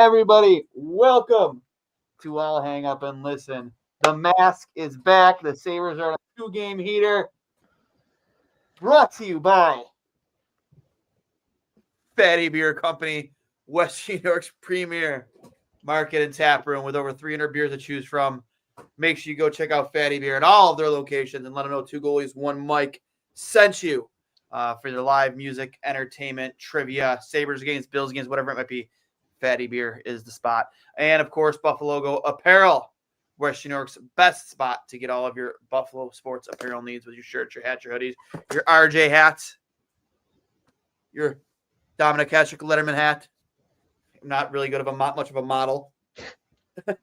everybody? Welcome to All Hang Up and Listen. The mask is back. The Sabres are on a 2-game heater. Brought to you by Fatty Beer Company, West New York's premier market and tap room with over 300 beers to choose from. Make sure you go check out Fatty Beer at all of their locations and let them know Two Goalies, One Mic sent you for their live music, entertainment, trivia, Sabres games, Bills games, whatever it might be. Fatty Beer is the spot. And, of course, Buffalo Go Apparel, West New York's best spot to get all of your Buffalo sports apparel needs with your shirts, your hats, your hoodies, your RJ hats, your Dominic Hasek Letterman hat. I'm not really good of much of a model. But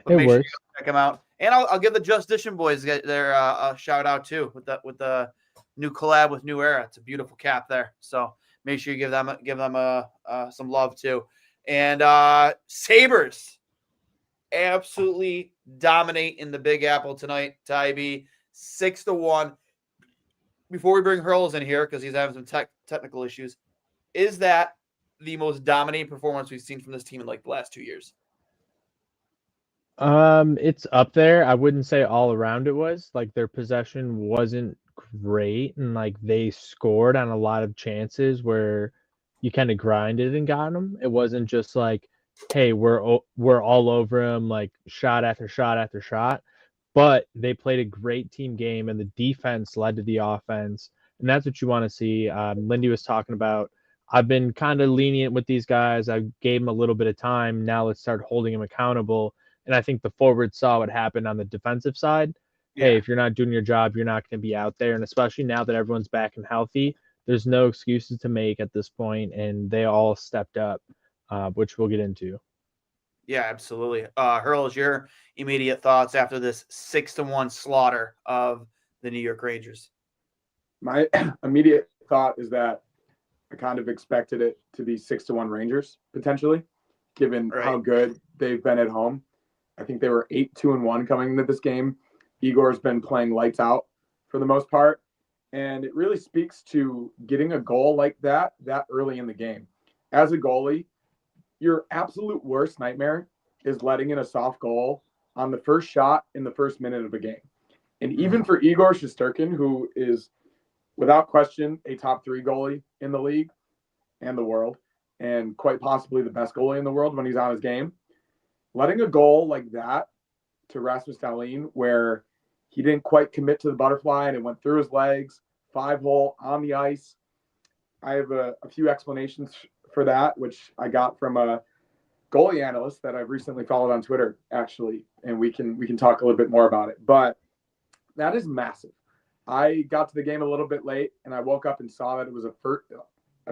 it works. Sure check them out. And I'll give the Just Dishing boys their a shout out too with the new collab with New Era. It's a beautiful cap there. So make sure you give them some love too. And Sabres absolutely dominate in the Big Apple tonight. Tybee 6-1. Before we bring Hurls in here because he's having some technical issues, is that the most dominating performance we've seen from this team in like the last 2 years? It's up there. I wouldn't say all around it was. Like their possession wasn't great, and like they scored on a lot of chances where you kind of grinded and got them. It wasn't just like, hey, we're all over them, like shot after shot after shot. But they played a great team game, and the defense led to the offense, and that's what you want to see. Lindy was talking about. I've been kind of lenient with these guys. I gave them a little bit of time. Now let's start holding them accountable. And I think the forwards saw what happened on the defensive side. Yeah. Hey, if you're not doing your job, you're not going to be out there. And especially now that everyone's back and healthy, there's no excuses to make at this point, and they all stepped up, which we'll get into. Yeah, absolutely. Hurls, your immediate thoughts after this 6-1 slaughter of the New York Rangers? My immediate thought is that I kind of expected it to be 6-1 Rangers potentially, given how good they've been at home. I think they were 8-2-1 coming into this game. Igor's been playing lights out for the most part. And it really speaks to getting a goal like that early in the game. As a goalie, your absolute worst nightmare is letting in a soft goal on the first shot in the first minute of a game. And even for Igor Shesterkin, who is without question a top 3 goalie in the league and the world, and quite possibly the best goalie in the world when he's on his game, letting a goal like that to Rasmus Dahlin, where he didn't quite commit to the butterfly and it went through his legs, 5-hole on the ice. I have a few explanations for that, which I got from a goalie analyst that I've recently followed on Twitter, actually, and we can talk a little bit more about it. But that is massive. I got to the game a little bit late, and I woke up and saw that it was a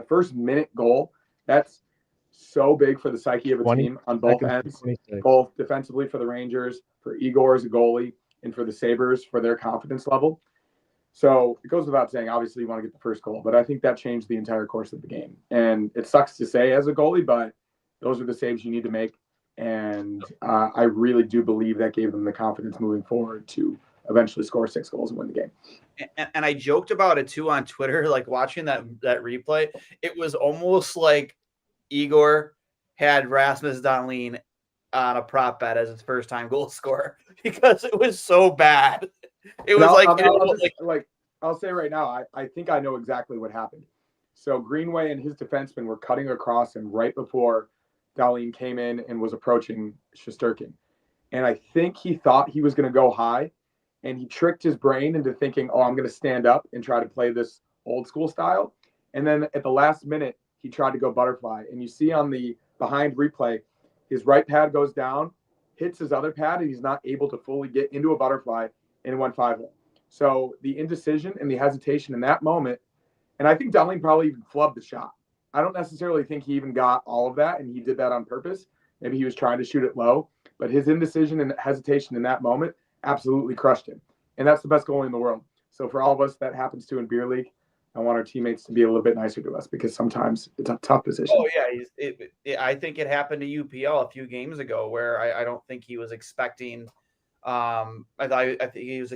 first minute goal. That's so big for the psyche of a team on both ends, both defensively for the Rangers, for Igor as a goalie, and for the Sabres for their confidence level. So it goes without saying, obviously you want to get the first goal, but I think that changed the entire course of the game. And it sucks to say as a goalie, but those are the saves you need to make. And I really do believe that gave them the confidence moving forward to eventually score 6 goals and win the game. And I joked about it too on Twitter, like watching that replay. It was almost like Igor had Rasmus Dahlin on a prop bet as his first time goal scorer because it was so bad. It was I'll say right now, I think I know exactly what happened. So Greenway and his defensemen were cutting across him right before Dahlin came in and was approaching Shesterkin. And I think he thought he was going to go high, and he tricked his brain into thinking, oh, I'm going to stand up and try to play this old school style. And then at the last minute, he tried to go butterfly. And you see on the behind replay, his right pad goes down, hits his other pad, and he's not able to fully get into a butterfly, and it went 5-hole. So the indecision and the hesitation in that moment, and I think Dahlin probably even flubbed the shot. I don't necessarily think he even got all of that, and he did that on purpose. Maybe he was trying to shoot it low, but his indecision and hesitation in that moment absolutely crushed him. And that's the best goalie in the world. So for all of us that happens to in beer league, I want our teammates to be a little bit nicer to us because sometimes it's a tough position. Oh, yeah. I think it happened to UPL a few games ago where I don't think he was expecting I think he was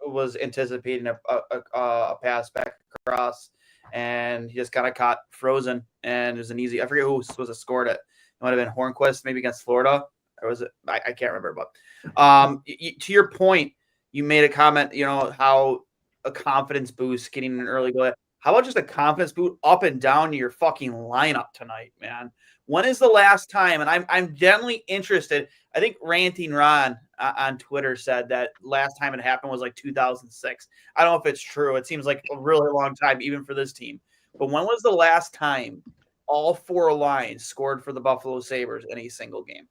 was anticipating a pass back across, and he just kind of caught frozen, and it was an easy – I forget who was supposed to scored it. It might have been Hornquist, maybe against Florida, or was it? I can't remember. But to your point, you made a comment. How a confidence boost getting an early goal. How about just a confidence boost up and down to your fucking lineup tonight, man? When is the last time? And I'm definitely interested. I think Ranting Ron on Twitter said that last time it happened was like 2006. I don't know if it's true. It seems like a really long time, even for this team. But when was the last time all 4 lines scored for the Buffalo Sabres in a single game?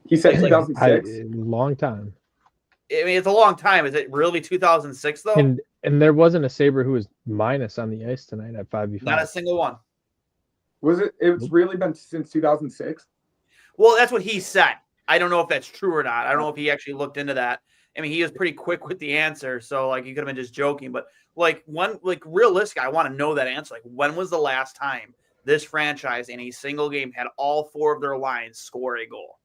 He said 2006. Long time. I mean, it's a long time. Is it really 2006 though? And there wasn't a Sabre who was minus on the ice tonight at 5v5. Not a single one. Was it? It's really been since 2006. Well, that's what he said. I don't know if that's true or not. I don't know if he actually looked into that. I mean, he was pretty quick with the answer, so like he could have been just joking. But realistic, I want to know that answer. Like, when was the last time this franchise in a single game had all 4 of their lines score a goal?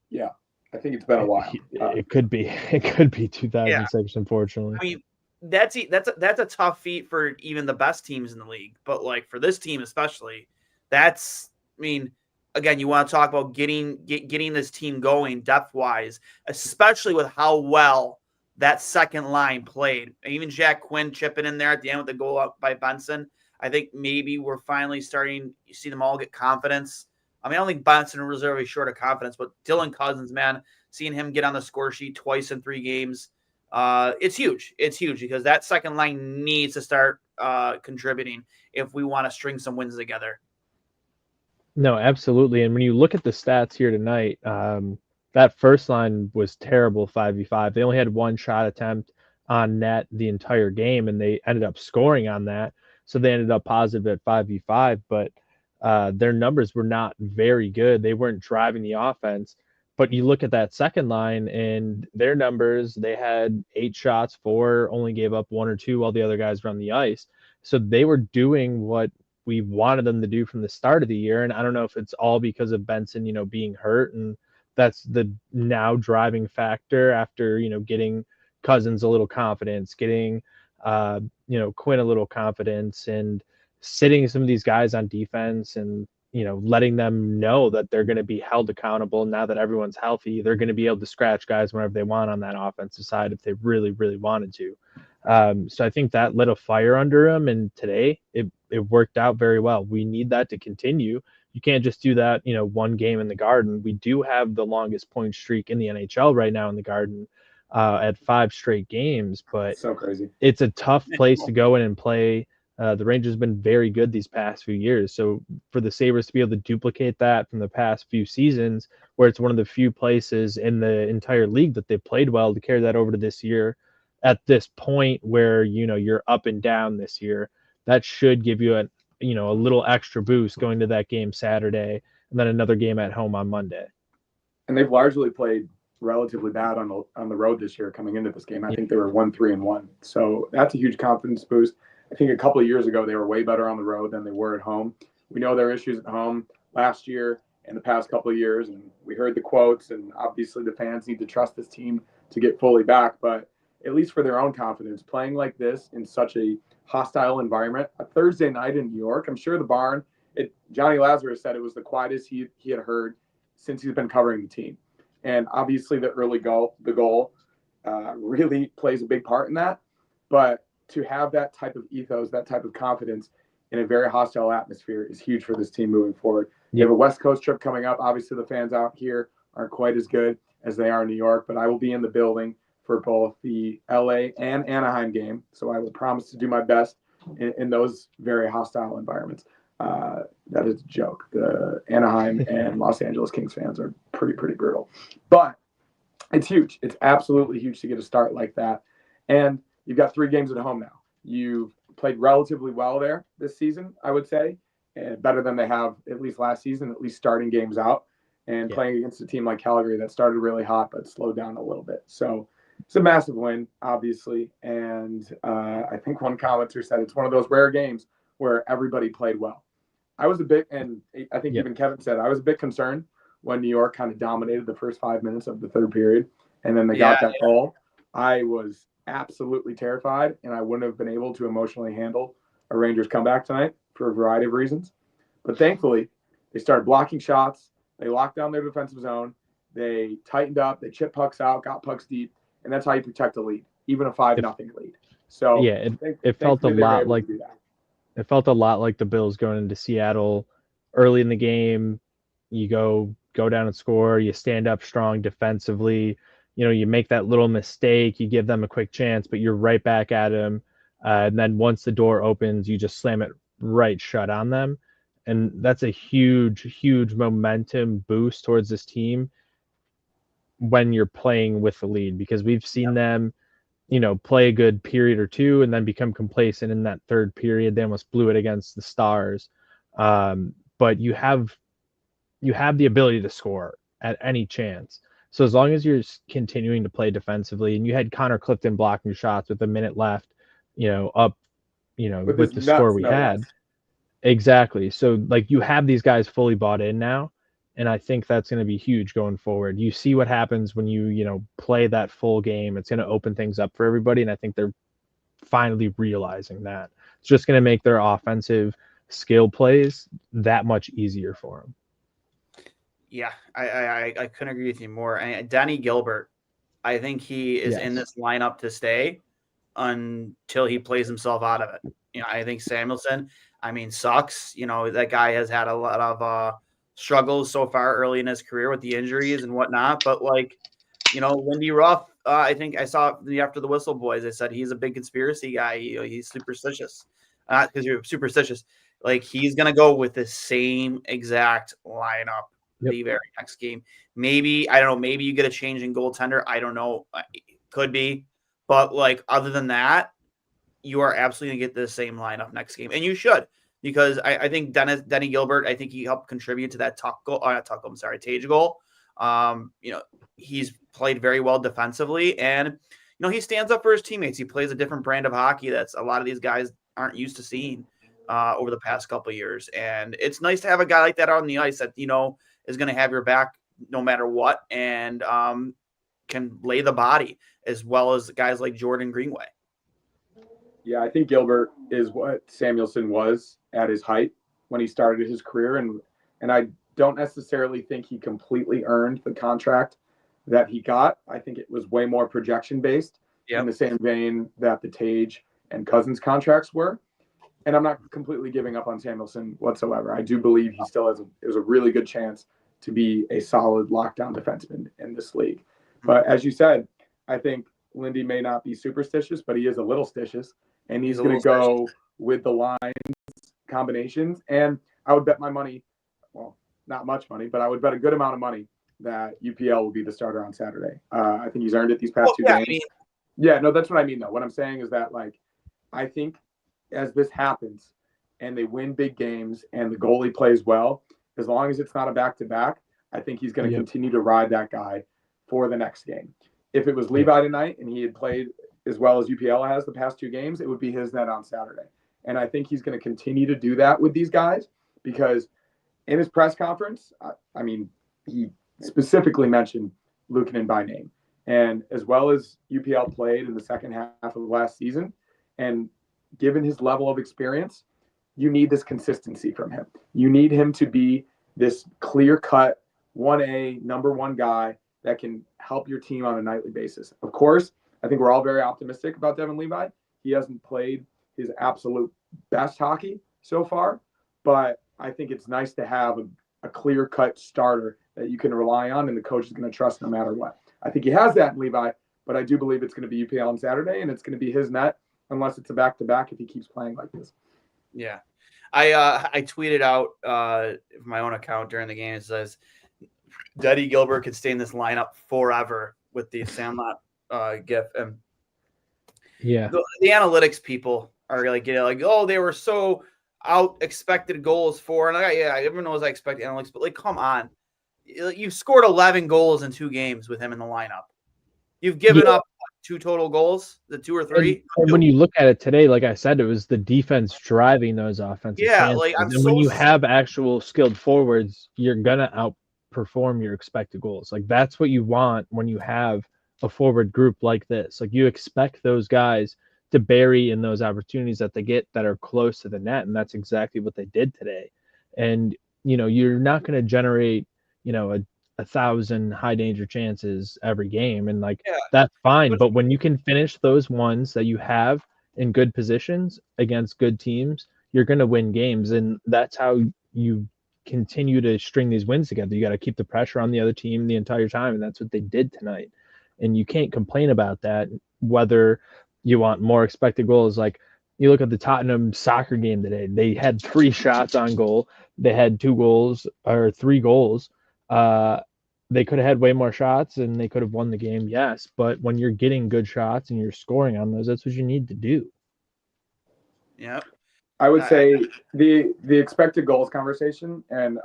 Yeah, I think it's been a while. It could be 2006, unfortunately. I mean, that's a tough feat for even the best teams in the league. But like for this team especially, again, you want to talk about getting this team going depth-wise, especially with how well that second line played. Even Jack Quinn chipping in there at the end with the goal up by Benson. I think maybe we're finally starting to see them all get confidence. I mean, I don't think Benson and Reserve is short of confidence, but Dylan Cousins, man, seeing him get on the score sheet twice in 3 games, it's huge. It's huge because that second line needs to start contributing if we want to string some wins together. No, absolutely. And when you look at the stats here tonight, that first line was terrible 5v5. They only had 1 shot attempt on net the entire game, and they ended up scoring on that. So they ended up positive at 5v5, but their numbers were not very good. They weren't driving the offense. But you look at that second line and their numbers, they had 8 shots, 4 only gave up 1 or 2 while the other guys were on the ice. So they were doing what we wanted them to do from the start of the year. And I don't know if it's all because of Benson, being hurt, and that's the now driving factor after, getting Cousins a little confidence, getting, Quinn a little confidence, and sitting some of these guys on defense and, letting them know that they're going to be held accountable now that everyone's healthy. They're going to be able to scratch guys whenever they want on that offensive side if they really, really wanted to. So I think that lit a fire under him, and today it worked out very well. We need that to continue. You can't just do that, 1 game in the Garden. We do have the longest point streak in the NHL right now in the Garden at 5 straight games, but so crazy. It's a tough place to go in and play. The Rangers have been very good these past few years. So for the Sabres to be able to duplicate that from the past few seasons, where it's one of the few places in the entire league that they've played well, to carry that over to this year at this point where, you're up and down this year, that should give you a little extra boost going to that game Saturday and then another game at home on Monday. And they've largely played relatively bad on the road this year coming into this game. I think they were 1-3-1. So that's a huge confidence boost. I think a couple of years ago, they were way better on the road than they were at home. We know there are issues at home last year and the past couple of years, and we heard the quotes, and obviously the fans need to trust this team to get fully back. But at least for their own confidence, playing like this in such a hostile environment, a Thursday night in New York, I'm sure the barn, Johnny Lazarus said it was the quietest he had heard since he's been covering the team. And obviously the goal really plays a big part in that. But to have that type of ethos, that type of confidence in a very hostile atmosphere is huge for this team moving forward. You have a West Coast trip coming up. Obviously, the fans out here aren't quite as good as they are in New York, but I will be in the building for both the LA and Anaheim game. So I will promise to do my best in those very hostile environments. That is a joke. The Anaheim and Los Angeles Kings fans are pretty brutal. But it's huge. It's absolutely huge to get a start like that. And you've got 3 games at home now. You've played relatively well there this season, I would say, and better than they have at least last season, at least starting games out and playing against a team like Calgary that started really hot but slowed down a little bit. So it's a massive win, obviously. And I think one commenter said it's one of those rare games where everybody played well. I was a bit, and I think even Kevin said, I was a bit concerned when New York kind of dominated the first 5 minutes of the third period, and then they got that goal. I was absolutely terrified, and I wouldn't have been able to emotionally handle a Rangers comeback tonight for a variety of reasons. But thankfully, They started blocking shots. They locked down their defensive zone. They tightened up. They chipped pucks out, got pucks deep, and that's how you protect a lead, even a 5-0 lead. So yeah, it felt a lot like it felt a lot like the Bills going into Seattle early in the game. You go down and score. You stand up strong defensively. You make that little mistake. You give them a quick chance, but you're right back at them. And then once the door opens, you just slam it right shut on them. And that's a huge, huge momentum boost towards this team when you're playing with the lead, because we've seen them, play a good period or two and then become complacent in that third period. They almost blew it against the Stars. But you have the ability to score at any chance. So as long as you're continuing to play defensively, and you had Connor Clifton blocking shots with a minute left, up, with the score we had. Exactly. So like you have these guys fully bought in now. And I think that's going to be huge going forward. You see what happens when you play that full game. It's going to open things up for everybody. And I think they're finally realizing that. It's just going to make their offensive skill plays that much easier for them. Yeah, I couldn't agree with you more. And Danny Gilbert, I think he is in this lineup to stay until he plays himself out of it. I think Samuelsson, sucks. That guy has had a lot of struggles so far early in his career with the injuries and whatnot. But Lindy Ruff, I think I saw after the Whistle Boys, they said he's a big conspiracy guy. He's superstitious. Not because you're superstitious. Like he's gonna go with the same exact lineup the very next game. Maybe, I don't know, maybe you get a change in goaltender. I don't know. Could be. But other than that, you are absolutely gonna get the same lineup next game. And you should, because I think Denny Gilbert, I think he helped contribute to that Tage goal. He's played very well defensively, and he stands up for his teammates. He plays a different brand of hockey that's a lot of these guys aren't used to seeing over the past couple of years. And it's nice to have a guy like that on the ice that is going to have your back no matter what, and can lay the body, as well as guys like Jordan Greenway. Yeah, I think Gilbert is what Samuelsson was at his height when he started his career, and I don't necessarily think he completely earned the contract that he got. I think it was way more projection based, in the same vein that the Tage and Cousins contracts were. And I'm not completely giving up on Samuelsson whatsoever. I do believe he still has a really good chance to be a solid lockdown defenseman in this league. But as you said, I think Lindy may not be superstitious, but he is a little stitious, and he's going to go with the lines combinations. And I would bet my money, well, not much money, but I would bet a good amount of money that UPL will be the starter on Saturday. I think he's earned it these past two games. Yeah, no, that's what I mean, though. What I'm saying is that, I think as this happens and they win big games and the goalie plays well, as long as it's not a back-to-back, I think he's going to continue to ride that guy for the next game. If it was Levi tonight and he had played as well as UPL has the past two games, it would be his net on Saturday. And I think he's going to continue to do that with these guys, because in his press conference, he specifically mentioned Luukkonen by name. And as well as UPL played in the second half of last season, and given his level of experience, you need this consistency from him. You need him to be this clear-cut 1A number one guy that can help your team on a nightly basis. Of course, I think we're all very optimistic about Devin Levi. He hasn't played his absolute best hockey so far, but I think it's nice to have a clear-cut starter that you can rely on and the coach is going to trust no matter what. I think he has that in Levi, but I do believe it's going to be UPL on Saturday, and it's going to be his net unless it's a back-to-back if he keeps playing like this. Yeah. I tweeted out my own account during the game. It says, Denny Gilbert could stay in this lineup forever with the Sandlot gif. And the analytics people are oh, they were so out expected goals for. And everyone knows I expect analytics, but come on. You've scored 11 goals in 2 games with him in the lineup. You've given up 2 total goals, the 2 or 3. And when you look at it today, like I said, it was the defense driving those offensive chances. And when you have actual skilled forwards, you're gonna outperform your expected goals. That's what you want when you have a forward group like this. You expect those guys to bury in those opportunities that they get that are close to the net, and that's exactly what they did today. And you're not going to generate, a 1,000 high danger chances every game. And like, Yeah. that's fine. But when you can finish those ones that you have in good positions against good teams, you're going to win games. And that's how you continue to string these wins together. You got to keep the pressure on the other team the entire time. And that's what they did tonight. And you can't complain about that, whether you want more expected goals. Like, you look at the Tottenham soccer game today, they had 3 shots on goal. They had 2 goals or 3 goals. They could have had way more shots and they could have won the game, yes. But when you're getting good shots and you're scoring on those, that's what you need to do. Yep. I would say the expected goals conversation, and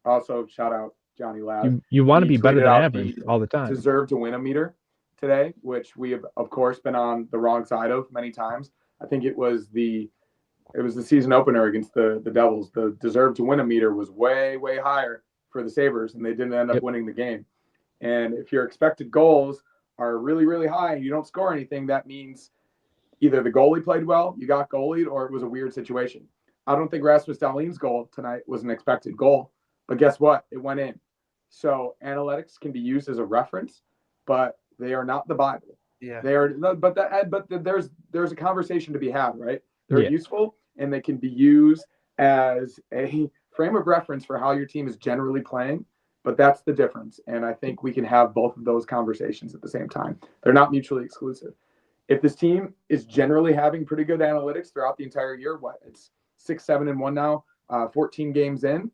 also shout out Johnny Ladd. You want to be better than average all the time. Deserve to win a meter today, which we have, of course, been on the wrong side of many times. I think it was the season opener against the Devils. The deserve to win a meter was way, way higher for the Sabres, and they didn't end up winning the game. And if your expected goals are really, really high and you don't score anything, that means either the goalie played well, you got goalied, or it was a weird situation. I don't think Rasmus Dahlin's goal tonight was an expected goal, but guess what? It went in. So analytics can be used as a reference, but they are not the Bible. Yeah. They are, but there's a conversation to be had, right? They're useful, and they can be used as a frame of reference for how your team is generally playing. But that's the difference, and I think we can have both of those conversations at the same time. They're not mutually exclusive. If this team is generally having pretty good analytics throughout the entire year, it's 6-7-1 now, 14 games in,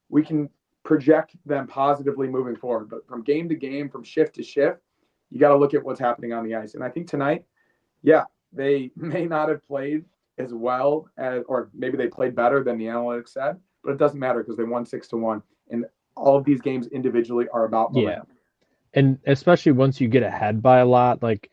we can project them positively moving forward. But from game to game, from shift to shift, you got to look at what's happening on the ice. And I think tonight, they may not have played as well as, or maybe they played better than the analytics said, but it doesn't matter because they won 6-1. And all of these games individually are about momentum. And especially once you get ahead by a lot, like,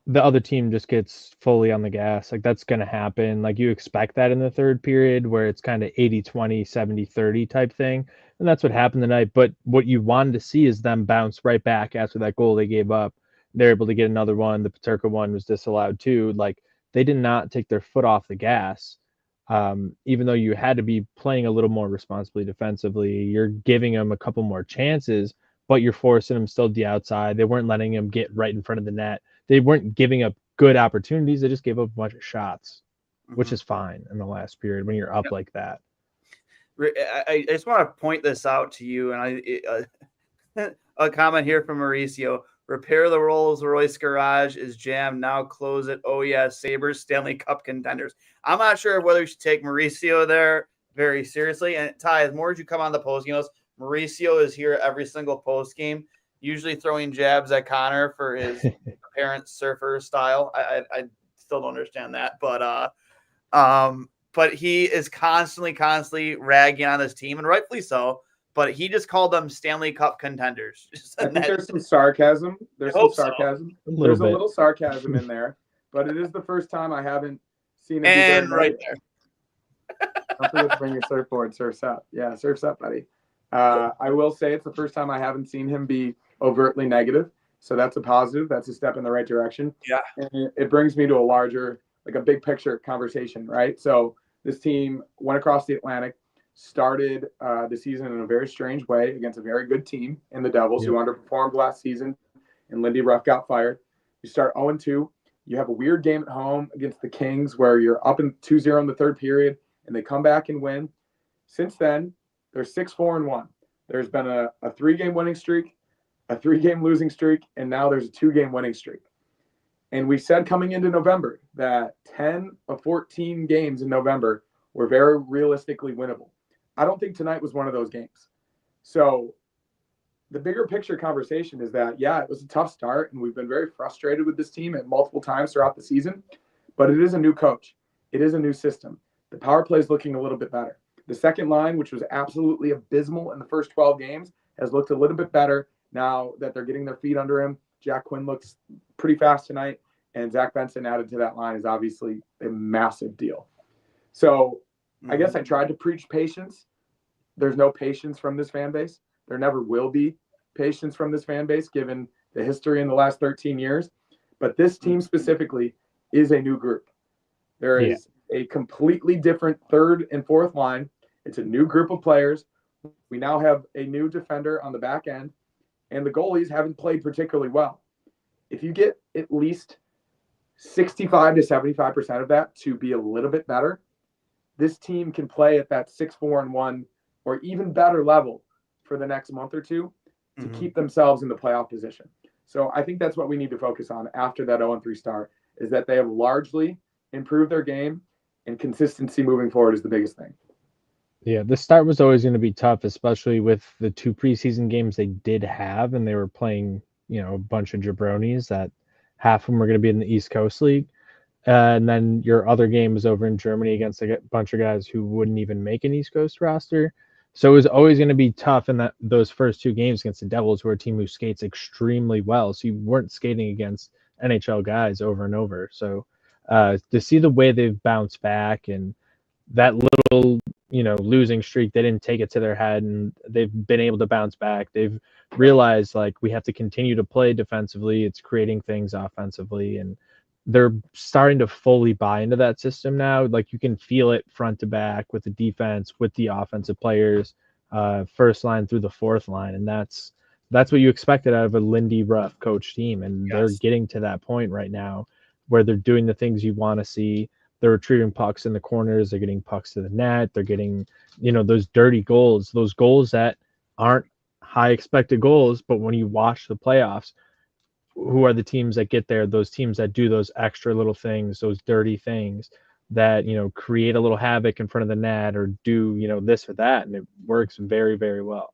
the other team just gets fully on the gas. Like, that's going to happen. Like, you expect that in the third period where it's kind of 80-20, 70-30 type thing. And that's what happened tonight. But what you wanted to see is them bounce right back after that goal they gave up. They're able to get another one. The Paterka one was disallowed too. Like, they did not take their foot off the gas. Even though you had to be playing a little more responsibly defensively, you're giving them a couple more chances, but you're forcing them still to the outside. They weren't letting them get right in front of the net. They weren't giving up good opportunities. They just gave up a bunch of shots, which is fine in the last period when you're up like that. I just want to point this out to you, and a comment here from Mauricio. Repair the Rolls Royce garage is jammed. Now close it. Oh, yeah, Sabres, Stanley Cup contenders. I'm not sure whether we should take Mauricio there very seriously. And Ty, as more as you come on the post games, Mauricio is here every single post game, usually throwing jabs at Connor for his apparent surfer style. I still don't understand that, but he is constantly ragging on this team, and rightfully so. But he just called them Stanley Cup contenders. I think there's some sarcasm. There's a little sarcasm in there, but it is the first time I haven't seen him. And right there. Don't forget to bring your surfboard. Surf's up. Yeah, surf's up, buddy. I will say it's the first time I haven't seen him be overtly negative. So that's a positive. That's a step in the right direction. Yeah. And it brings me to a larger, like a big picture conversation, right? So this team went across the Atlantic, started the season in a very strange way against a very good team in the Devils who underperformed last season, and Lindy Ruff got fired. You start 0-2. You have a weird game at home against the Kings where you're up in 2-0 in the third period, and they come back and win. Since then, they're 6-4-1. There's been a 3-game winning streak, a 3-game losing streak, and now there's a 2-game winning streak. And we said coming into November that 10 of 14 games in November were very realistically winnable. I don't think tonight was one of those games. So the bigger picture conversation is that, it was a tough start, and we've been very frustrated with this team at multiple times throughout the season, but it is a new coach. It is a new system. The power play is looking a little bit better. The second line, which was absolutely abysmal in the first 12 games, has looked a little bit better now that they're getting their feet under him. Jack Quinn looks pretty fast tonight, and Zach Benson added to that line is obviously a massive deal. So I guess I tried to preach patience. There's no patience from this fan base. There never will be patience from this fan base, given the history in the last 13 years. But this team specifically is a new group. There is a completely different third and fourth line. It's a new group of players. We now have a new defender on the back end, and the goalies haven't played particularly well. If you get at least 65 to 75% of that to be a little bit better, this team can play at that 6-4-1 or even better level for the next month or two to keep themselves in the playoff position. So I think that's what we need to focus on after that 0-3 start, is that they have largely improved their game, and consistency moving forward is the biggest thing. Yeah, the start was always going to be tough, especially with the 2 preseason games they did have, and they were playing, a bunch of jabronis that half of them were going to be in the East Coast League. And then your other game was over in Germany against a bunch of guys who wouldn't even make an East Coast roster. So it was always going to be tough in those first 2 games against the Devils, who are a team who skates extremely well. So you weren't skating against NHL guys over and over. So to see the way they've bounced back, and that little, losing streak, they didn't take it to their head, and they've been able to bounce back. They've realized, like, we have to continue to play defensively. It's creating things offensively, and they're starting to fully buy into that system now. Like, you can feel it front to back with the defense, with the offensive players, first line through the fourth line. And that's what you expected out of a Lindy Ruff coach team. And they're getting to that point right now where they're doing the things you want to see. They're retrieving pucks in the corners. They're getting pucks to the net. They're getting, those dirty goals, those goals that aren't high expected goals. But when you watch the playoffs, who are the teams that get there? Those teams that do those extra little things, those dirty things that, create a little havoc in front of the net, or do, this or that. And it works very, very well.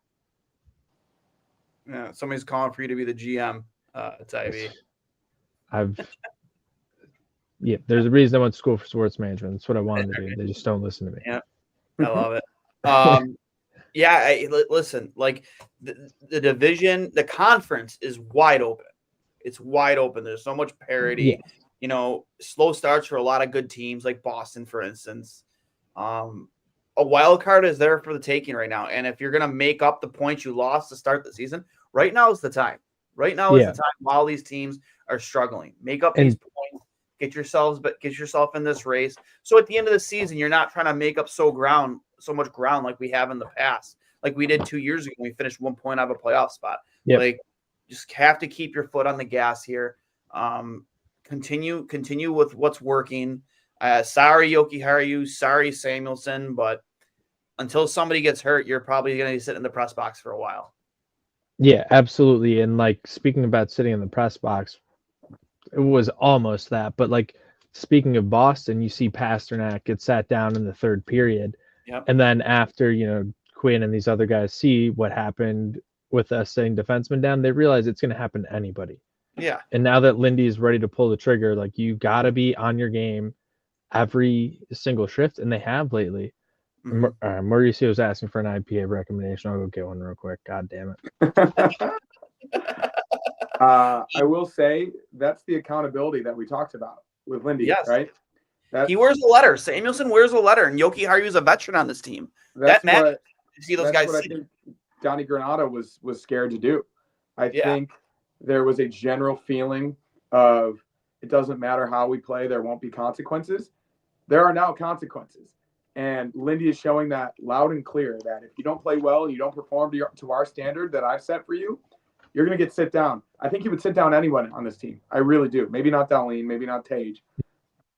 Yeah. Somebody's calling for you to be the GM. It's Ivy. Yeah, there's a reason I went to school for sports management. That's what I wanted to do. They just don't listen to me. Yeah. I love it. Listen, like the division, the conference is wide open. It's wide open. There's so much parity. Yeah. Slow starts for a lot of good teams, like Boston, for instance. A wild card is there for the taking right now. And if you're going to make up the points you lost to start the season, right now is the time. Right now is the time while these teams are struggling. Make up these points. Get yourself in this race. So at the end of the season, you're not trying to make up so much ground like we have in the past, like we did 2 years ago when we finished 1 point out of a playoff spot. Yep. Like, just have to keep your foot on the gas here. Continue with what's working. Sorry, Jokiharju. Sorry, Samuelsson. But until somebody gets hurt, you're probably going to sit in the press box for a while. Yeah, absolutely. And like, speaking about sitting in the press box, it was almost that. But like, speaking of Boston, you see Pasternak get sat down in the third period. Yep. And then after, Quinn and these other guys see what happened with us setting defensemen down, they realize it's going to happen to anybody. Yeah. And now that Lindy is ready to pull the trigger, like, you got to be on your game every single shift, and they have lately. Mm-hmm. Mauricio's asking for an IPA recommendation. I'll go get one real quick. God damn it. I will say that's the accountability that we talked about with Lindy, right? He wears a letter. Samuelsson wears a letter, and Jokiharju is a veteran on this team. That matters. You see those guys. I think Donnie Granata was scared to do. I think there was a general feeling of, it doesn't matter how we play, there won't be consequences. There are now consequences. And Lindy is showing that loud and clear, that if you don't play well, you don't perform to our standard that I've set for you, you're going to get sit down. I think you would sit down anyone on this team. I really do. Maybe not Darlene, maybe not Tage.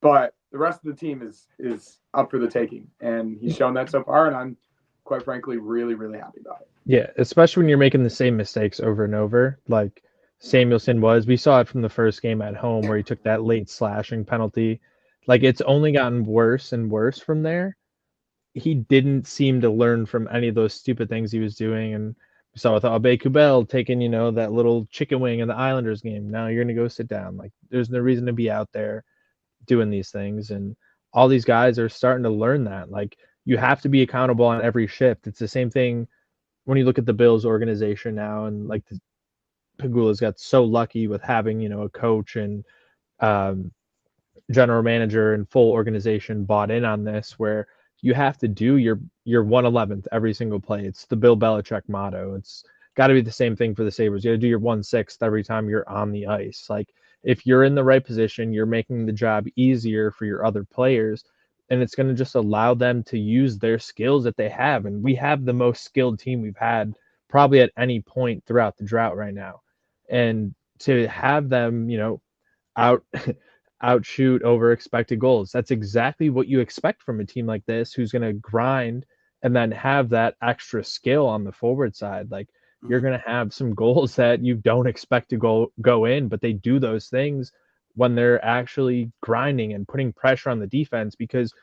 But the rest of the team is up for the taking. And he's shown that so far, and I'm, quite frankly, really, really happy about it. Yeah, especially when you're making the same mistakes over and over, like Samuelsson was. We saw it from the first game at home where he took that late slashing penalty. Like, it's only gotten worse and worse from there. He didn't seem to learn from any of those stupid things he was doing. And we saw with Abe Kubel taking, that little chicken wing in the Islanders game. Now you're going to go sit down. Like, there's no reason to be out there doing these things. And all these guys are starting to learn that. Like, you have to be accountable on every shift. It's the same thing when you look at the Bills organization now, and like Pagula's got so lucky with having, a coach and general manager and full organization bought in on this, where you have to do your 1/11th every single play. It's the Bill Belichick motto. It's got to be the same thing for the Sabres. You got to do your 1/6 every time you're on the ice. Like, if you're in the right position, you're making the job easier for your other players. and it's going to just allow them to use their skills that they have. And we have the most skilled team we've had probably at any point throughout the drought right now. And to have them, out outshoot over expected goals. That's exactly what you expect from a team like this, who's going to grind and then have that extra skill on the forward side. Like, you're going to have some goals that you don't expect to go in, but they do those things when they're actually grinding and putting pressure on the defense. Because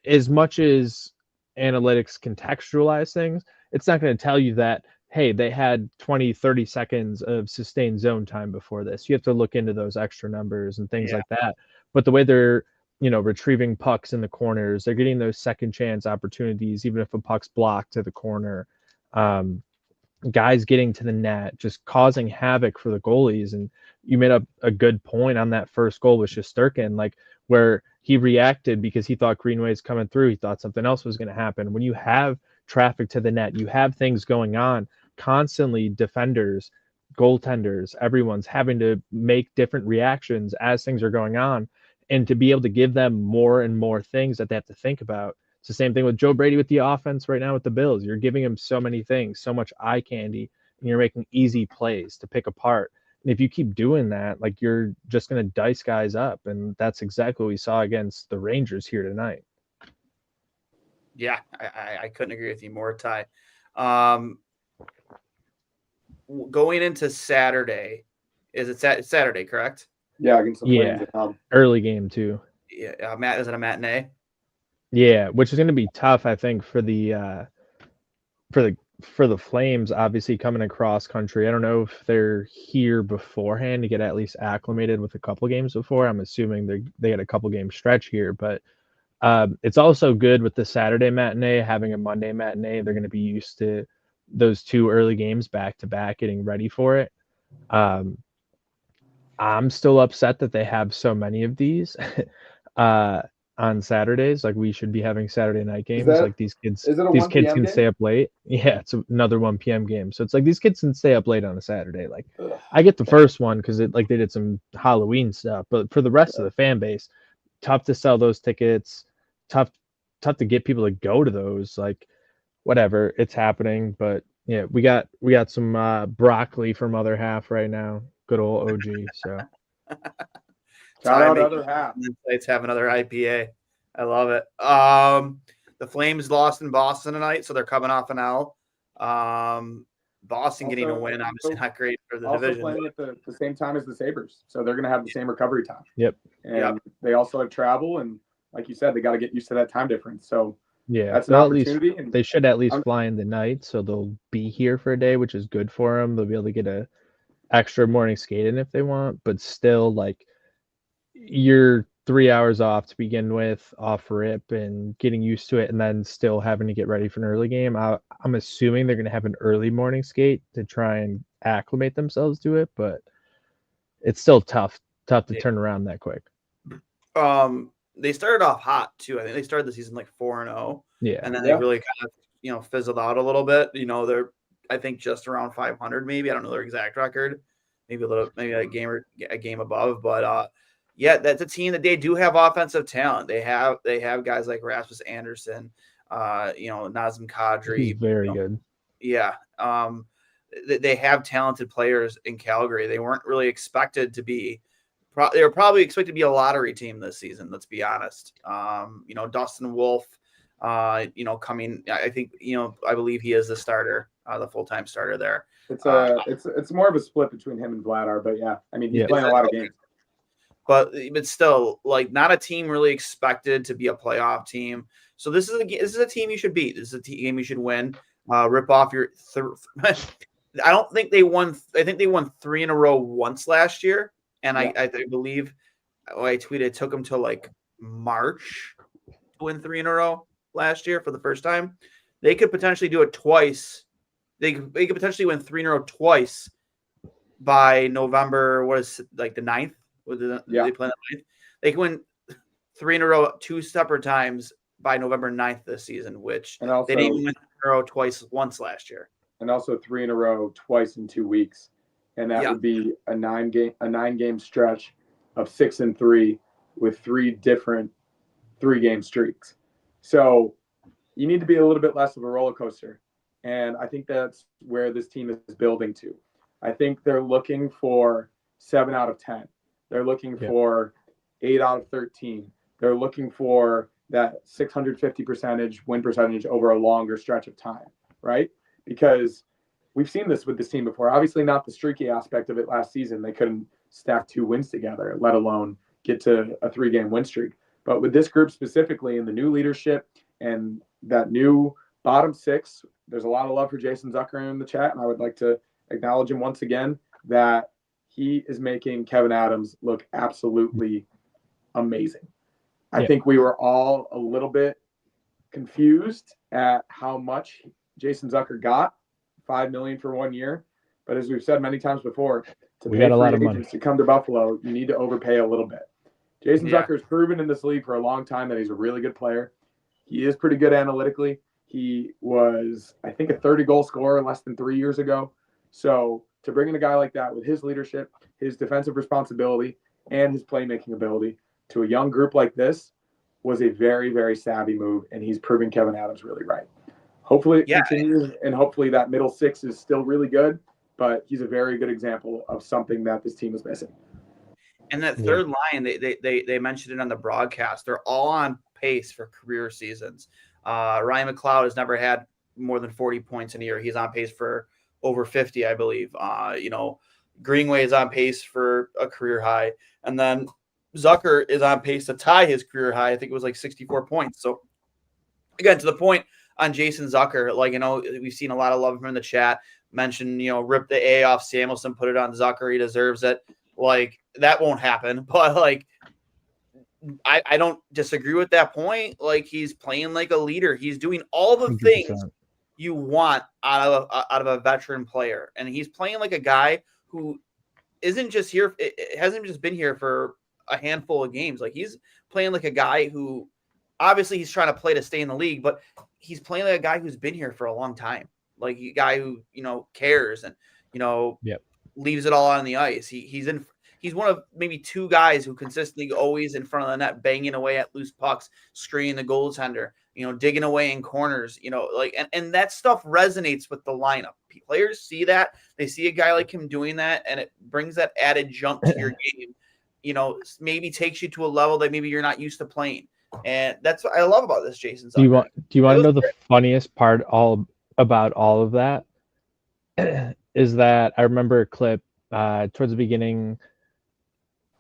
as much as analytics contextualize things, it's not going to tell you that, hey, they had 20, 30 seconds of sustained zone time before this. You have to look into those extra numbers and things like that. But the way they're, retrieving pucks in the corners, they're getting those second chance opportunities, even if a puck's blocked to the corner. Guys getting to the net, just causing havoc for the goalies. And you made a good point on that first goal with Shesterkin, like where he reacted because he thought Greenway's coming through. He thought something else was going to happen. When you have traffic to the net, you have things going on constantly. Defenders, goaltenders, everyone's having to make different reactions as things are going on, and to be able to give them more and more things that they have to think about. It's the same thing with Joe Brady with the offense right now with the Bills. You're giving him so many things, so much eye candy, and you're making easy plays to pick apart. And if you keep doing that, like, you're just going to dice guys up. And that's exactly what we saw against the Rangers here tonight. Yeah, I couldn't agree with you more, Ty. Going into Saturday, is it Saturday, correct? Yeah, against the Flames. Early game too. Yeah, Matt, is it a matinee? Yeah, which is going to be tough, I think, for the Flames. Obviously, coming across country, I don't know if they're here beforehand to get at least acclimated with a couple games before. I'm assuming they had a couple game stretch here, but it's also good with the Saturday matinee having a Monday matinee. They're going to be used to those two early games back to back, getting ready for it. I'm still upset that they have so many of these on Saturdays. Like, we should be having Saturday night games. Like, these kids can game? stay up late. Yeah, it's another 1 p.m. game. So it's like these kids can stay up late on a Saturday. Like, I get the first one because they did some Halloween stuff, but for the rest of the fan base, tough to sell those tickets. Tough to get people to go to those. Like, whatever, it's happening. But yeah, we got some broccoli from Other Half right now. Good old OG. So shout out Other Half. Let's have another IPA. I love it. The Flames lost in Boston tonight, so they're coming off an L. Boston getting a win, obviously not great for the division. Also playing at the same time as the Sabres, so they're going to have the same recovery time. Yep. And they also have travel, and like you said, they got to get used to that time difference. So yeah, that's an opportunity. They should at least fly in the night, so they'll be here for a day, which is good for them. They'll be able to get a extra morning skate in if they want, but still, like, you're 3 hours off to begin with, off rip, and getting used to it, and then still having to get ready for an early game. I'm assuming they're going to have an early morning skate to try and acclimate themselves to it, but it's still tough to turn around that quick. They started off hot too. I think they started the season like 4-0. Yeah. And then they really kind of, fizzled out a little bit. They're, I think, just around 500 maybe. I don't know their exact record. Maybe a game above. But yeah, that's a team that they do have offensive talent. They have guys like Rasmus Anderson, Nazem Kadri. He's very good. Yeah. They have talented players in Calgary. They weren't really expected to be. They were probably expected to be a lottery team this season. Let's be honest. Dustin Wolf, coming. I think I believe he is the starter, the full-time starter there. It's more of a split between him and Vladar, but yeah, I mean, he's playing a lot of games. But still, like, not a team really expected to be a playoff team. So this is a team you should beat. This is a game you should win. Rip off your. I don't think they won. I think they won 3 in a row once last year. And I believe I tweeted it took them to like March to win 3 in a row last year for the first time. They could potentially do it twice. They could potentially win 3 in a row twice by November. What is it, like the 9th? They play the 9th. They can win 3 in a row 2 separate times by November 9th this season, which they didn't even win 3 in a row once last year. And also 3 in a row twice in 2 weeks. And that would be a 9 game stretch of 6-3 with 3 different 3-game streaks. So you need to be a little bit less of a roller coaster. And I think that's where this team is building to. I think they're looking for 7 out of 10. They're looking for 8 out of 13. They're looking for that 650 win percentage over a longer stretch of time, right? Because we've seen this with this team before. Obviously not the streaky aspect of it last season. They couldn't stack 2 wins together, let alone get to a 3-game win streak. But with this group specifically and the new leadership and that new bottom 6, there's a lot of love for Jason Zucker in the chat, and I would like to acknowledge him once again that he is making Kevin Adams look absolutely amazing. I think we were all a little bit confused at how much Jason Zucker got, $5 million for 1 year. But as we've said many times before, to we pay got a lot of free money agents to come to Buffalo, you need to overpay a little bit. Jason Zucker has proven in this league for a long time that he's a really good player. He is pretty good analytically. He was, I think, a 30-goal scorer less than 3 years ago. So to bring in a guy like that with his leadership, his defensive responsibility, and his playmaking ability to a young group like this was a very, very savvy move, and he's proving Kevin Adams really right. Hopefully it continues, and hopefully that middle 6 is still really good, but he's a very good example of something that this team is missing. And that third line, they mentioned it on the broadcast. They're all on pace for career seasons. Ryan McLeod has never had more than 40 points in a year. He's on pace for over 50, I believe. Greenway is on pace for a career high. And then Zucker is on pace to tie his career high. I think it was like 64 points. So, again, to the point on Jason Zucker, we've seen a lot of love from him in the chat. Mention, rip the A off Samuelson, put it on Zucker. He deserves it. That won't happen. But, I don't disagree with that point. He's playing like a leader. He's doing all the 100%. things you want out of a veteran player. And he's playing like a guy who isn't just here. It hasn't just been here for a handful of games. He's playing like a guy who obviously he's trying to play to stay in the league, but he's playing like a guy who's been here for a long time. Like a guy who, cares and, leaves it all on the ice. He's one of maybe 2 guys who consistently always in front of the net, banging away at loose pucks, screening the goaltender, digging away in corners, and that stuff resonates with the lineup. Players see that. They see a guy like him doing that, and it brings that added jump to your game, maybe takes you to a level that maybe you're not used to playing. And that's what I love about this Jason Zucker. Do you want to know the funniest part about all of that? Is that I remember a clip towards the beginning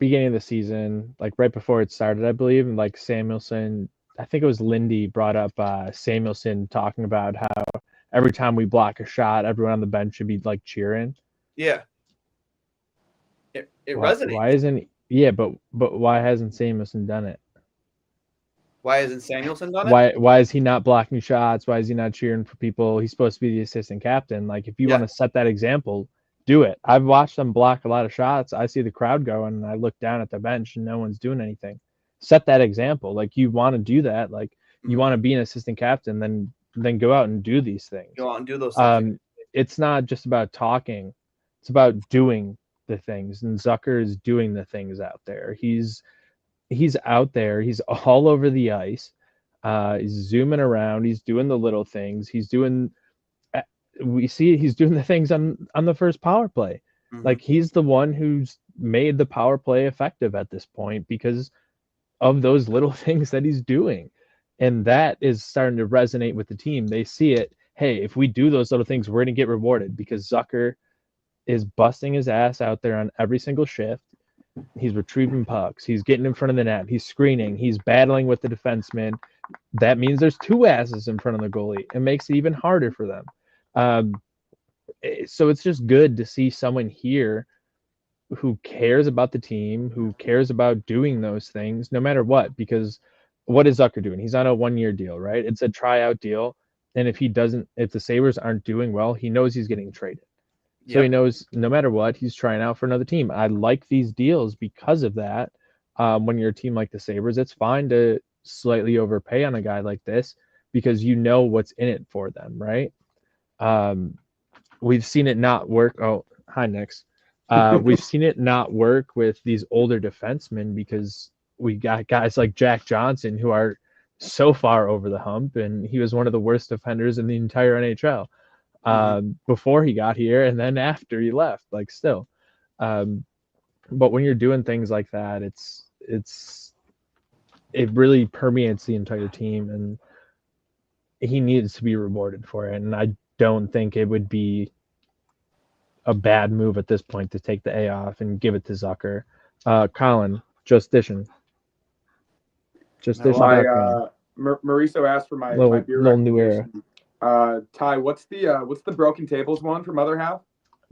of the season, right before it started, I believe, and Samuelson, I think it was Lindy brought up Samuelson talking about how every time we block a shot, everyone on the bench should be cheering. Yeah. It resonates. Why isn't but why hasn't Samuelson done it? Why hasn't Samuelson done it? Why is he not blocking shots? Why is he not cheering for people? He's supposed to be the assistant captain. If you want to set that example, do it. I've watched them block a lot of shots. I see the crowd going, and I look down at the bench, and no one's doing anything. Set that example. You want to do that. You want to be an assistant captain, then go out and do these things. Go out and do those things. It's not just about talking. It's about doing the things. And Zucker is doing the things out there. He's out there. He's all over the ice. He's zooming around. He's doing the little things. He's doing the things on the first power play. Mm-hmm. He's the one who's made the power play effective at this point because of those little things that he's doing. And that is starting to resonate with the team. They see it. Hey, if we do those little things, we're going to get rewarded because Zucker is busting his ass out there on every single shift. He's retrieving pucks. He's getting in front of the net. He's screening. He's battling with the defenseman. That means there's 2 asses in front of the goalie. It makes it even harder for them. So it's just good to see someone here who cares about the team, who cares about doing those things no matter what, because what is Zucker doing? He's on a 1-year deal, right? It's a tryout deal. And if the Sabres aren't doing well, he knows he's getting traded. So he knows no matter what, he's trying out for another team. I like these deals because of that. When you're a team like the Sabres, it's fine to slightly overpay on a guy like this because you know what's in it for them, right? We've seen it not work. Oh, hi, Nix. We've seen it not work with these older defensemen because we got guys like Jack Johnson who are so far over the hump, and he was one of the worst defenders in the entire NHL before he got here, and then after he left, like still. But when you're doing things like that, it really permeates the entire team, and he needs to be rewarded for it. And I don't think it would be a bad move at this point to take the A off and give it to Zucker. Colin, just dishing. Mauricio asked for my beer little new era. Ty, what's the Broken Tables one from Other Half?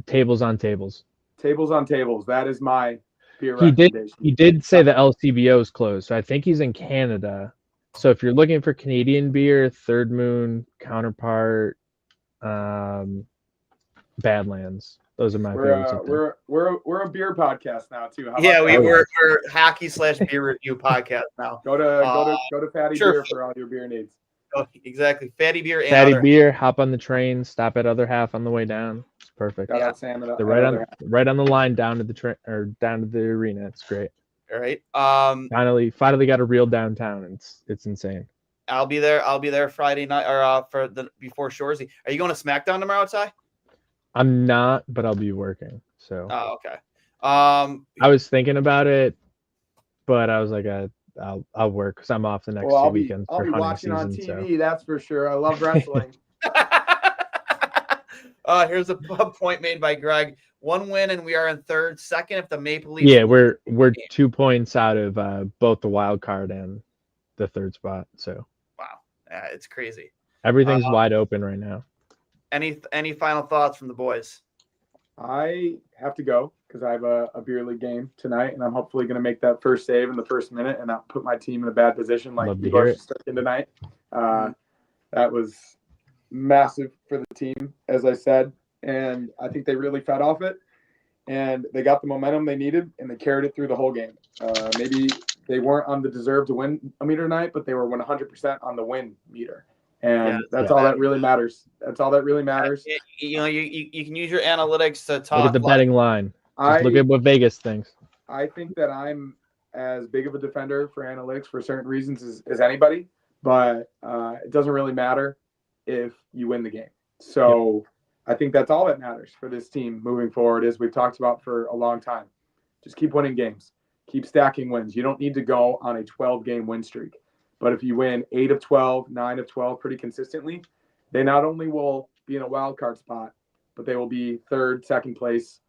Tables on Tables. Tables on Tables. That is my beer recommendation. He did say the LCBO is closed, so I think he's in Canada. So if you're looking for Canadian beer, Third Moon, Counterpart, Badlands. Those are my favorites. We're a beer podcast now too. We're hockey/beer review podcast now. Go to Fatty Beer for all your beer needs. Oh, exactly, Fatty Beer. And Fatty Beer. Hop on the train. Stop at Other Half on the way down. It's perfect. Shout out Sam. They're right on the line down to the train or down to the arena. It's great. All right. Finally got a real downtown. It's insane. I'll be there Friday night or for the before Shoresy. Are you going to SmackDown tomorrow, Ty? I'm not, but I'll be working. So. Oh, okay. I was thinking about it, but I was like, I'll work because I'm off the next 2 weekends. I'll be watching on TV. That's for sure. I love wrestling. Here's a point made by Greg. 1 win and we are in third. Second, if the Maple Leafs. Yeah, we're 2 points out of both the wild card and the third spot. So. Wow, it's crazy. Everything's wide open right now. Any final thoughts from the boys? I have to go because I have a beer league game tonight, and I'm hopefully going to make that first save in the first minute and not put my team in a bad position like you guys stuck in tonight. That was massive for the team, as I said, and I think they really fed off it, and they got the momentum they needed, and they carried it through the whole game. Maybe they weren't on the deserve to win a meter tonight, but they were 100% on the win meter. And that's all that really matters. That's all that really matters. You can use your analytics to talk. Look at the betting line. Look at what Vegas thinks. I think that I'm as big of a defender for analytics for certain reasons as anybody, but it doesn't really matter if you win the game. So I think that's all that matters for this team moving forward, as we've talked about for a long time. Just keep winning games. Keep stacking wins. You don't need to go on a 12-game win streak. But if you win 8 of 12, 9 of 12 pretty consistently, they not only will be in a wild card spot, but they will be third, second place.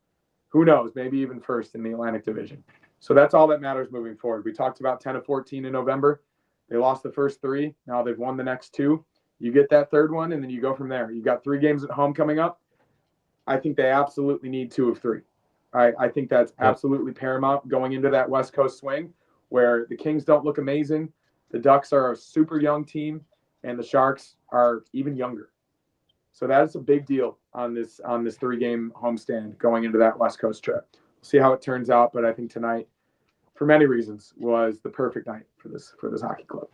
Who knows? Maybe even first in the Atlantic Division. So that's all that matters moving forward. We talked about 10 of 14 in November. They lost the first 3. Now they've won the next 2. You get that third one, and then you go from there. You've got 3 games at home coming up. I think they absolutely need 2 of 3. I think that's absolutely paramount going into that West Coast swing where the Kings don't look amazing. The Ducks are a super young team, and the Sharks are even younger. So that's a big deal on this 3-game homestand going into that West Coast trip. We'll see how it turns out, but I think tonight, for many reasons, was the perfect night for this hockey club.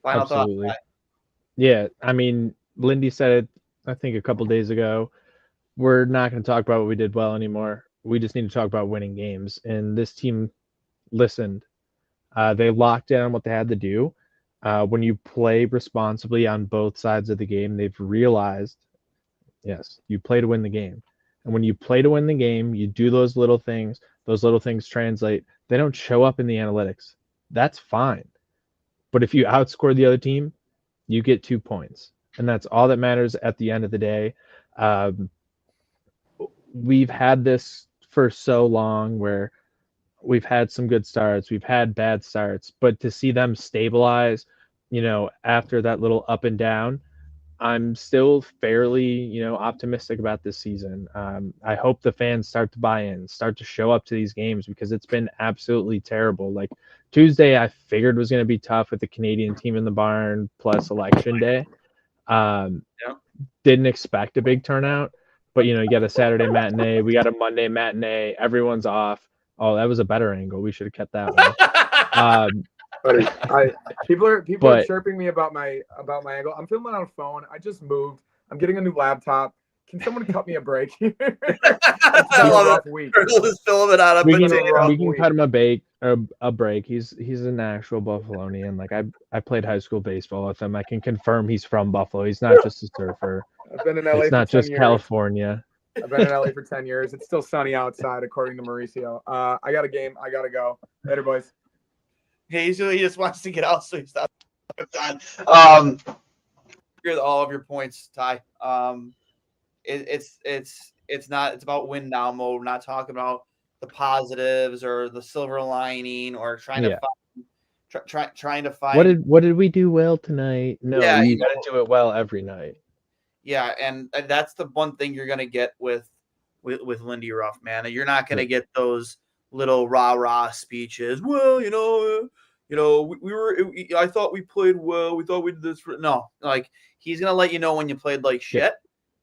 Final thought. Yeah, I mean, Lindy said it, I think, a couple days ago. We're not going to talk about what we did well anymore. We just need to talk about winning games. And this team listened. They locked in on what they had to do. When you play responsibly on both sides of the game, they've realized, yes, you play to win the game. And when you play to win the game, you do those little things. Those little things translate. They don't show up in the analytics. That's fine. But if you outscore the other team, you get 2 points. And that's all that matters at the end of the day. We've had this for so long where we've had some good starts, we've had bad starts, but to see them stabilize, after that little up and down, I'm still fairly, optimistic about this season. I hope the fans start to buy in, start to show up to these games because it's been absolutely terrible. Like Tuesday, I figured was going to be tough with the Canadian team in the barn plus election day. Didn't expect a big turnout, but you got a Saturday matinee, we got a Monday matinee, everyone's off. Oh, that was a better angle. We should have kept that one. People are chirping me about my angle. I'm filming on a phone. I just moved. I'm getting a new laptop. Can someone cut me a break? I It's been a love rough it. week. Hurls is filling it out a We potato. can cut him a break. He's an actual Buffalonian. Like I played high school baseball with him. I can confirm he's from Buffalo. He's not just a surfer. I've been in LA It's for not 10 just years. California. I've been in LA for 10 years. It's still sunny outside, according to Mauricio. I got a game. I got to go. Later, boys. He just wants to get out, so he's not. Agree with all of your points, Ty. It's not. It's about win now mode. We're not talking about the positives or the silver lining or trying to find, trying to find. What did we do well tonight? No, Yeah, you got to do it well every night. Yeah, and that's the one thing you're gonna get with Lindy Ruff, man. You're not gonna get those little rah speeches. Well, we were. I thought we played well. We thought we did this. No, like he's gonna let you know when you played like shit. Yeah.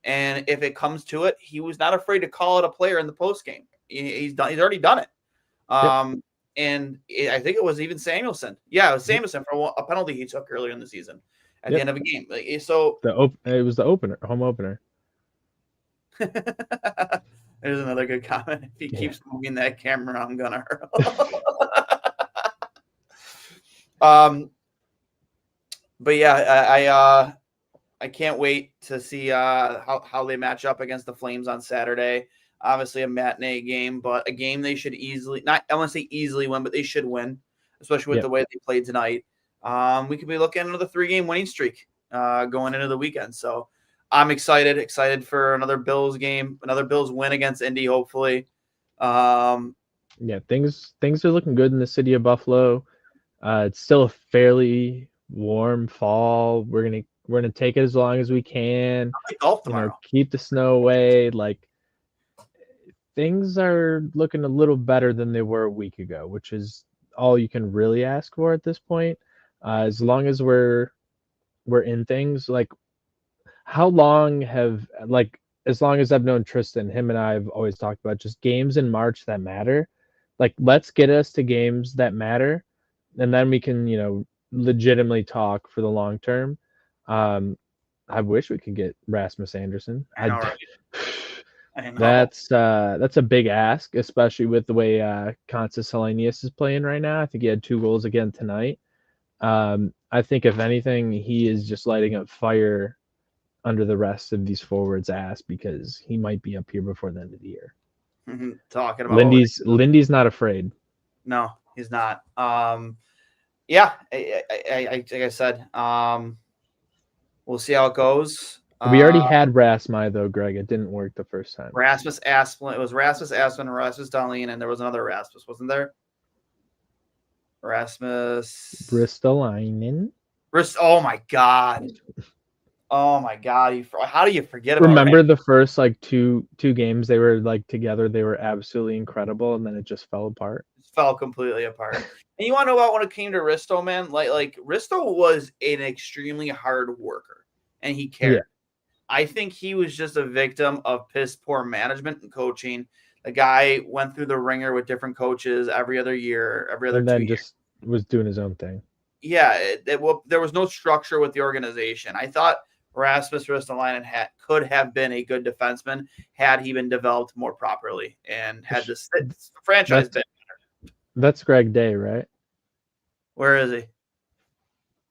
And if it comes to it, he was not afraid to call it a player in the post game. He's already done it. And I think it was even Samuelson. Yeah, it was Samuelson for a penalty he took earlier in the season at the end of a game. So it was the home opener. There's another good comment. If he keeps moving that camera, I'm gonna hurt. But yeah, I can't wait to see how they match up against the Flames on Saturday. Obviously a matinee game, but a game they should easily I want to say easily win, but they should win, especially with the way they played tonight. We could be looking at another 3-game winning streak going into the weekend. So I'm excited for another Bills game, another Bills win against Indy, hopefully. Things are looking good in the city of Buffalo. It's still a fairly warm fall. We're gonna take it as long as we can. Golf tomorrow. Keep the snow away. Like things are looking a little better than they were a week ago, which is all you can really ask for at this point. As long as we're in things, like how long have as long as I've known Tristan, him and I have always talked about just games in March that matter. Like let's get us to games that matter, and then we can legitimately talk for the long term. I wish we could get Rasmus Andersson. I know. That's a big ask, especially with the way Kansas Salinius is playing right now. I think he had 2 goals again tonight. I think if anything, he is just lighting up fire under the rest of these forwards' ass because he might be up here before the end of the year. Talking about Lindy's not afraid. No, he's not. Yeah, like I said, we'll see how it goes. We already had Rasmus though, Greg. It didn't work the first time. Rasmus Asplund. It was Rasmus Asplund, Rasmus Dahlin, and there was another Rasmus, wasn't there? Rasmus Ristolainen. Oh my god. Oh my god. How do you forget about Remember the first two games they were together, they were absolutely incredible, and then it just fell apart. It fell completely apart. And you want to know about when it came to Risto, man? Like Risto was an extremely hard worker and he cared. Yeah. I think he was just a victim of piss poor management and coaching. The guy went through the ringer with different coaches every other year, every other 2 years. And then just was doing his own thing. Yeah, there was no structure with the organization. I thought Rasmus Ristolainen could have been a good defenseman had he been developed more properly and had this franchise been better. That's Greg Day, right? Where is he?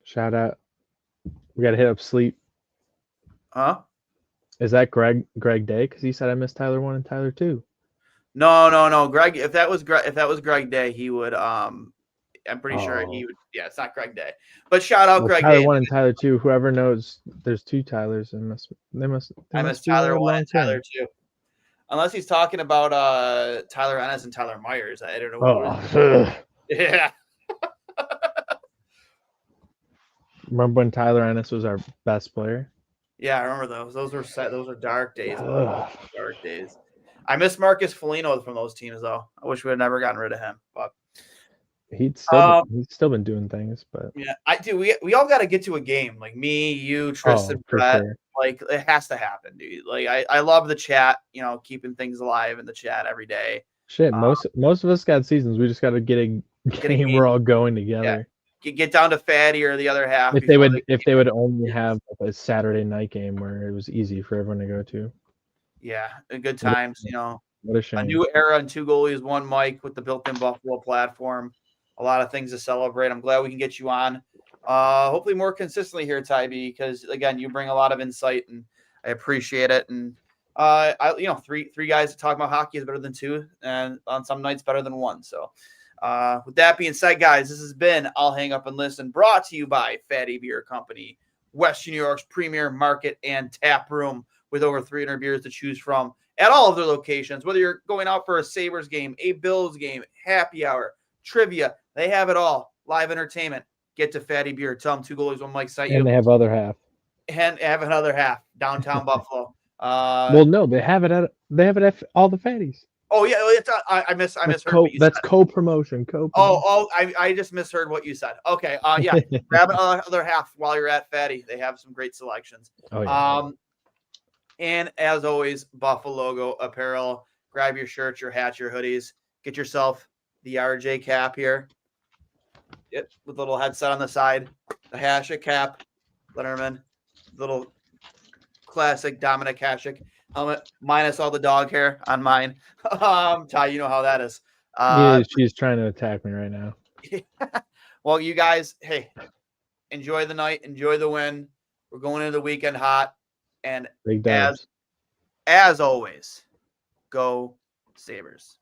Shout out. We got to hit up sleep. Huh? Is that Greg Day? Because he said I missed Tyler 1 and Tyler 2. No. Greg, if that was Greg Day, he would. I'm pretty sure he would. Yeah, it's not Greg Day. But shout out Greg Tyler Day. 1 and Tyler 2. Whoever knows, there's 2 Tylers, and they must. I miss Tyler 1 and Tyler 2. Unless he's talking about Tyler Ennis and Tyler Myers. I don't know. Yeah. Remember when Tyler Ennis was our best player? Yeah, I remember those. Those were dark days. Dark days. I miss Marcus Foligno from those teams, though. I wish we had never gotten rid of him. But he's still been doing things. But yeah, I do. We all got to get to a game. Like me, you, Tristan, Brett. Sure. Like it has to happen, dude. Like I love the chat. Keeping things alive in the chat every day. Shit, most of us got seasons. We just got to get a game. We're all going together. Yeah. Get down to Fatty or the other half. If they would only have a Saturday night game where it was easy for everyone to go to. Yeah, good times. What a shame. A new era and 2 goalies, 1 mic with the built-in Buffalo platform. A lot of things to celebrate. I'm glad we can get you on. Hopefully more consistently here, Tybee, because again, you bring a lot of insight and I appreciate it. And three guys to talk about hockey is better than 2, and on some nights better than 1. So with that being said, guys, this has been I'll Hang Up and Listen, brought to you by Fatty Beer Company, Western New York's premier market and tap room with over 300 beers to choose from at all of their locations. Whether you're going out for a Sabres game, a Bills game, happy hour, trivia, they have it all. Live entertainment. Get to Fatty Beer. Tell them 2 goalies, 1 mic site you. And they have other half. And have another half downtown Buffalo. Well, no, they have it at all the fatties. Oh yeah, I misheard what you that's said. co-promotion. I just misheard what you said. Okay, yeah, grab another half while you're at Fatty. They have some great selections. Oh, yeah. And as always, Buffalo logo apparel. Grab your shirts, your hats, your hoodies. Get yourself the RJ cap here. With a little headset on the side. The Hasek cap. Letterman. Little classic Dominic Hasek helmet. Minus all the dog hair on mine. Ty, you know how that is. Yeah, she's trying to attack me right now. Well, you guys, hey, enjoy the night. Enjoy the win. We're going into the weekend hot. And as always, go Sabres.